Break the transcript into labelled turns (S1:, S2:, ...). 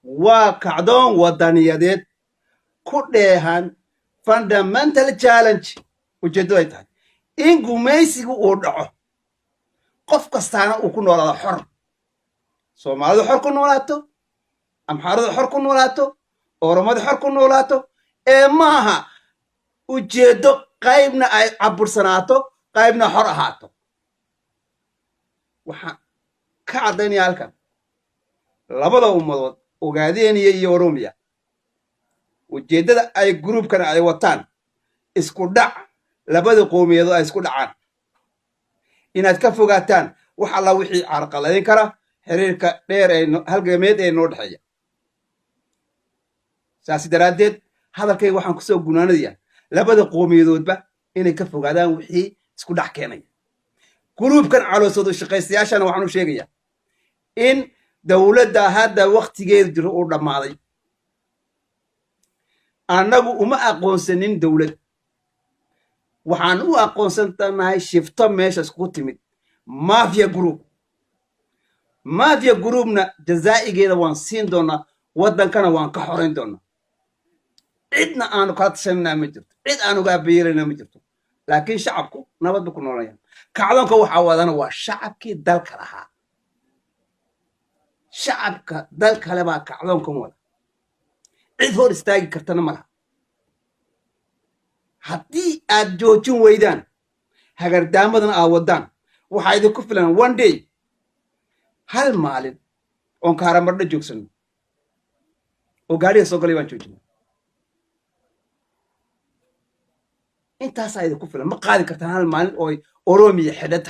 S1: وكعدون ودانيادات كلهن fundamental challenge وجدويتها إن قميسي ودعه قف كستانا وكنا ولا حر سومالي حر كنا ولاتو أمحارد حر كنا ولاتو أورماد حر كنا ولاتو إماها وجدو قايبنا عبر سناتو قايبنا حر هاتو وحا كعدني هالكن لبدا أمضوض وقاعدين يوروميا وجدد أي جروب كان أي وطن اسكودع لبدا قوميدو أي اسكودعان inaad ka fogaataan wax alla wixii carqaladeyn kara xiriirka dheer ee halgameed ee noo dhaxeeya saasi daraadeed hadalkayga waxaan ku soo gunaanadayaa labada qoomiyadoodba inay ka fogaadaan wixii isku dhax keenaya gruubkan caloosooda shaqaystayaashana waxaan u sheegayaa in dawladda hadda waqtigeeda jiro uu dhammaaday annagu uma aqoonsanin dawlad waxaan u aqoonsanahay shifto meesha isku timid mafia groupna jazaa'igeeda waan siin doonaa waddankana waan ka xorayn doonaa cidna aanu kala tashanina ma jirto cid aanu uga abayeelana ma jirto laakiin shacabku nabad buu ku noolayaan kacdoonka waxaa wadana waa shacabkii dalka lahaa shacabka dalka le baa kacdoonkan wada cid hor istaagi kartana ma laha haddii aad joojin weydaan hagardaamadan aad waddaan waxaa idinku filan one day hal maalin oon kaaramadho joogsano oo gaariga soo galay baan joojina intaasaa idinku filan ma qaadi kartaan hal maalin oo oroomiya xidhad